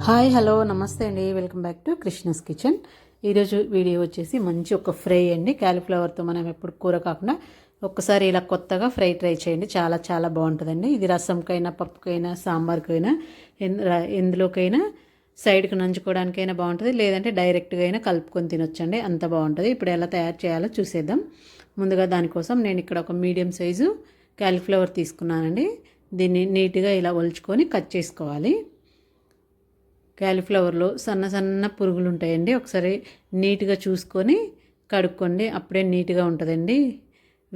Hi hello నమస్తే అండి, welcome back to Krishna's kitchen. ఈరోజు వీడియో వచ్చేసి మంచి ఒక ఫ్రై అండి. క్యాలీఫ్లవర్తో మనం ఎప్పుడు కూర కాకుండా ఒక్కసారి ఇలా కొత్తగా ఫ్రై ట్రై చేయండి, చాలా చాలా బాగుంటుందండి. ఇది రసంకైనా పప్పుకైనా సాంబార్కైనా ఎందులోకైనా సైడ్కి నంచుకోవడానికైనా బాగుంటుంది, లేదంటే డైరెక్ట్గా అయినా కలుపుకొని తినొచ్చండి, అంత బాగుంటుంది. ఇప్పుడు ఎలా తయారు చేయాలో చూసేద్దాం. ముందుగా దానికోసం నేను ఇక్కడ ఒక మీడియం సైజు క్యాలీఫ్లవర్ తీసుకున్నానండి. దీన్ని నీట్గా ఇలా ఒలుచుకొని కట్ చేసుకోవాలి. క్యాలీఫ్లవర్లో సన్న సన్న పురుగులు ఉంటాయండి, ఒకసారి నీట్గా చూసుకొని కడుక్కోండి, అప్పుడే నీట్గా ఉంటుందండి.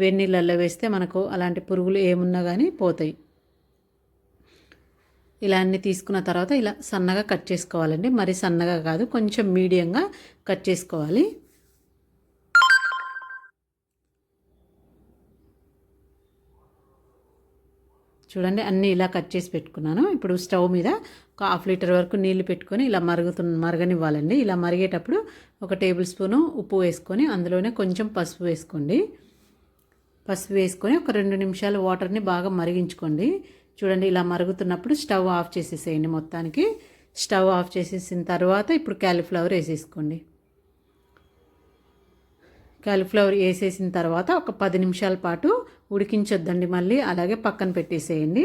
వేడినీళ్ళల్లో వేస్తే మనకు అలాంటి పురుగులు ఏమున్నా కానీ పోతాయి. ఇలా అన్నీ తీసుకున్న తర్వాత ఇలా సన్నగా కట్ చేసుకోవాలండి, మరి సన్నగా కాదు, కొంచెం మీడియంగా కట్ చేసుకోవాలి. చూడండి, అన్నీ ఇలా కట్ చేసి పెట్టుకున్నాను. ఇప్పుడు స్టవ్ మీద ఒక ½ లీటర్ వరకు నీళ్లు పెట్టుకొని ఇలా మరగనివ్వాలండి. ఇలా మరిగేటప్పుడు ఒక టేబుల్ స్పూను ఉప్పు వేసుకొని అందులోనే కొంచెం పసుపు వేసుకోండి. పసుపు వేసుకొని ఒక 2 నిమిషాలు వాటర్ని బాగా మరిగించుకోండి. చూడండి, ఇలా మరుగుతున్నప్పుడు స్టవ్ ఆఫ్ చేసేసేయండి. మొత్తానికి స్టవ్ ఆఫ్ చేసేసిన తర్వాత ఇప్పుడు క్యాలీఫ్లవర్ వేసేసుకోండి. కాలీఫ్లవర్ వేసేసిన తర్వాత ఒక 10 నిమిషాల పాటు ఉడికించొద్దండి, మళ్ళీ అలాగే పక్కన పెట్టేసేయండి.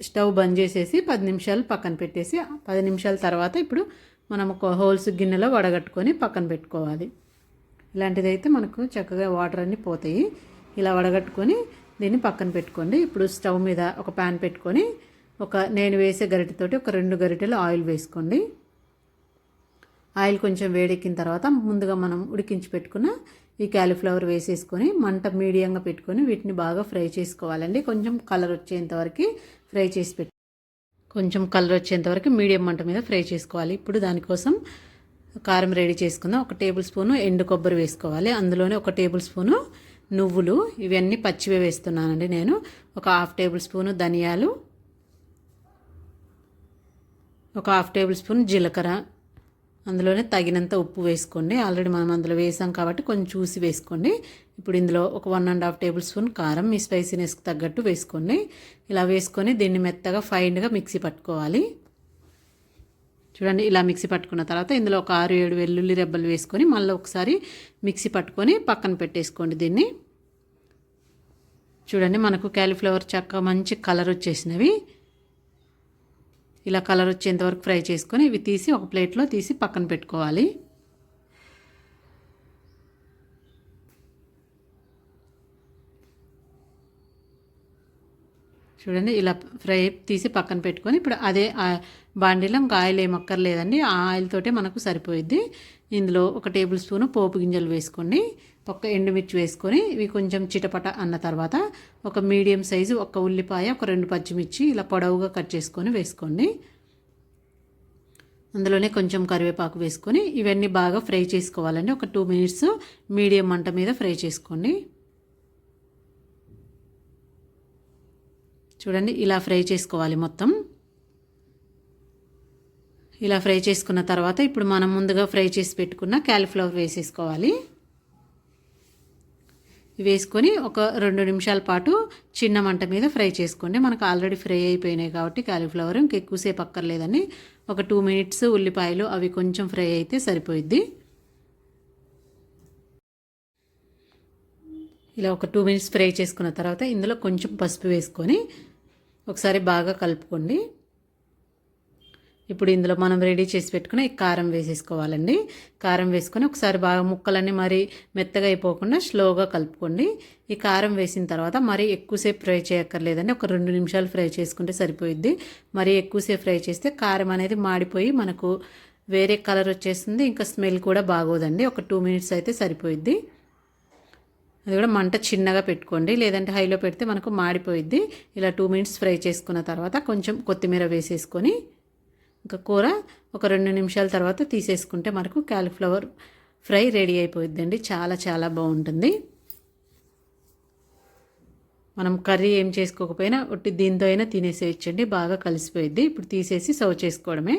స్టవ్ బంద్ చేసేసి 10 నిమిషాలు పక్కన పెట్టేసి 10 నిమిషాల తర్వాత ఇప్పుడు మనం ఒక హోల్స్ గిన్నెలో వడగట్టుకొని పక్కన పెట్టుకోవాలి. ఇలాంటిదైతే మనకు చక్కగా వాటర్ అన్నీ పోతాయి. ఇలా వడగట్టుకొని దీన్ని పక్కన పెట్టుకోండి. ఇప్పుడు స్టవ్ మీద ఒక ప్యాన్ పెట్టుకొని నేను వేసే గరిటెతోటి ఒక 2 గరిటెలు ఆయిల్ వేసుకోండి. ఆయిల్ కొంచెం వేడెక్కిన తర్వాత ముందుగా మనం ఉడికించి పెట్టుకున్న ఈ క్యాలీఫ్లవర్ వేసేసుకొని మంట మీడియంగా పెట్టుకొని వీటిని బాగా ఫ్రై చేసుకోవాలండి. కొంచెం కలర్ వచ్చేంతవరకు ఫ్రై చేసి కొంచెం కలర్ వచ్చేంతవరకు మీడియం మంట మీద ఫ్రై చేసుకోవాలి. ఇప్పుడు దానికోసం కారం రెడీ చేసుకుందాం. 1 టేబుల్ స్పూను ఎండు కొబ్బరి వేసుకోవాలి. అందులోనే 1 టేబుల్ స్పూను నువ్వులు, ఇవన్నీ పచ్చివే వేస్తున్నానండి నేను. ఒక ½ టేబుల్ స్పూను ధనియాలు, ఒక ½ టేబుల్ స్పూన్ జీలకర్ర, అందులోనే తగినంత ఉప్పు వేసుకోండి. ఆల్రెడీ మనం అందులో వేసాం కాబట్టి కొంచెం చూసి వేసుకోండి. ఇప్పుడు ఇందులో ఒక 1½ టేబుల్ స్పూన్ కారం మీ స్పైసీనెస్కి తగ్గట్టు వేసుకోండి. ఇలా వేసుకొని దీన్ని మెత్తగా ఫైన్గా మిక్సీ పట్టుకోవాలి. చూడండి, ఇలా మిక్సీ పట్టుకున్న తర్వాత ఇందులో ఒక 6-7 వెల్లుల్లి రెబ్బలు వేసుకొని మళ్ళీ ఒకసారి మిక్సీ పట్టుకొని పక్కన పెట్టేసుకోండి దీన్ని. చూడండి, మనకు క్యాలీఫ్లవర్ చక్కగా మంచి కలర్ వచ్చేసినవి. ఇలా కలర్ వచ్చేంతవరకు ఫ్రై చేసుకొని ఇవి తీసి ఒక ప్లేట్లో తీసి పక్కన పెట్టుకోవాలి. చూడండి, ఇలా ఫ్రై తీసి పక్కన పెట్టుకొని ఇప్పుడు అదే బాండీలో ఇంకా ఆయిల్ ఏమక్కర్లేదండి, ఆ ఆయిల్ తోటే మనకు సరిపోయిద్ది. ఇందులో 1 టేబుల్ స్పూను పోపు గింజలు వేసుకోండి, 1 ఎండుమిర్చి వేసుకొని ఇవి కొంచెం చిటపట అన్న తర్వాత ఒక మీడియం సైజు 1 ఉల్లిపాయ, ఒక 2 పచ్చిమిర్చి ఇలా పొడవుగా కట్ చేసుకొని వేసుకోండి. అందులోనే కొంచెం కరివేపాకు వేసుకొని ఇవన్నీ బాగా ఫ్రై చేసుకోవాలండి. ఒక 2 మినిట్స్ మీడియం మంట మీద ఫ్రై చేసుకోండి. చూడండి, ఇలా ఫ్రై చేసుకోవాలి మొత్తం. ఇలా ఫ్రై చేసుకున్న తర్వాత ఇప్పుడు మనం ముందుగా ఫ్రై చేసి పెట్టుకున్న క్యాలీఫ్లవర్ వేసేసుకోవాలి. వేసుకొని ఒక 2 నిమిషాల పాటు చిన్న మంట మీద ఫ్రై చేసుకోండి. మనకు ఆల్రెడీ ఫ్రై అయిపోయినాయి కాబట్టి క్యాలీఫ్లవర్ ఇంకెక్కువసేపు అక్కర్లేదండి. ఒక 2 మినిట్స్ ఉల్లిపాయలు అవి కొంచెం ఫ్రై అయితే సరిపోయిద్ది. ఇలా ఒక 2 మినిట్స్ ఫ్రై చేసుకున్న తర్వాత ఇందులో కొంచెం పసుపు వేసుకొని ఒకసారి బాగా కలుపుకోండి. ఇప్పుడు ఇందులో మనం రెడీ చేసి పెట్టుకుని కారం వేసేసుకోవాలండి. కారం వేసుకొని ఒకసారి బాగా ముక్కలన్నీ మరీ మెత్తగా అయిపోకుండా స్లోగా కలుపుకోండి. ఈ కారం వేసిన తర్వాత మరీ ఎక్కువసేపు ఫ్రై చేయక్కర్లేదండి, ఒక 2 నిమిషాలు ఫ్రై చేసుకుంటే సరిపోయిద్ది. మరీ ఎక్కువసేపు ఫ్రై చేస్తే కారం అనేది మాడిపోయి మనకు వేరే కలర్ వచ్చేస్తుంది, ఇంకా స్మెల్ కూడా బాగోదండి. ఒక 2 మినిట్స్ అయితే సరిపోయిద్ది. అది కూడా మంట చిన్నగా పెట్టుకోండి, లేదంటే హైలో పెడితే మనకు మాడిపోయిద్ది. ఇలా 2 మినిట్స్ ఫ్రై చేసుకున్న తర్వాత కొంచెం కొత్తిమీర వేసేసుకొని ఇంకా కూర ఒక 2 నిమిషాల తర్వాత తీసేసుకుంటే మనకు క్యాలీఫ్లవర్ ఫ్రై రెడీ అయిపోయిద్దండి. చాలా చాలా బాగుంటుంది. మనం కర్రీ ఏం చేసుకోకపోయినా ఒట్టి దీంతో అయినా తినేసేయచ్చండి, బాగా కలిసిపోయిద్ది. ఇప్పుడు తీసేసి సర్వ్ చేసుకోవడమే,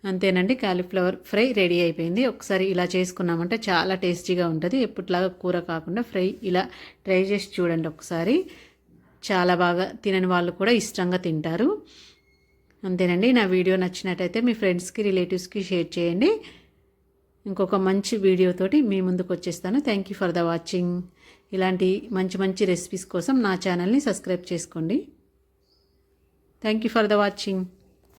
అంతేనండి. క్యాలీఫ్లవర్ ఫ్రై రెడీ అయిపోయింది. ఒకసారి ఇలా చేసుకున్నామంటే చాలా టేస్టీగా ఉంటుంది. ఎప్పటిలాగా కూర కాకుండా ఫ్రై ఇలా ట్రై చేసి చూడండి ఒకసారి. చాలా బాగా తినని వాళ్ళు కూడా ఇష్టంగా తింటారు. అంతేనండి. నా వీడియో నచ్చినట్టయితే మీ ఫ్రెండ్స్కి రిలేటివ్స్కి షేర్ చేయండి. ఇంకొక మంచి వీడియోతోటి మీ ముందుకు వచ్చేస్తాను. Thank you for the watching. ఇలాంటి మంచి మంచి రెసిపీస్ కోసం నా ఛానల్ని సబ్స్క్రైబ్ చేసుకోండి. Thank you for the watching.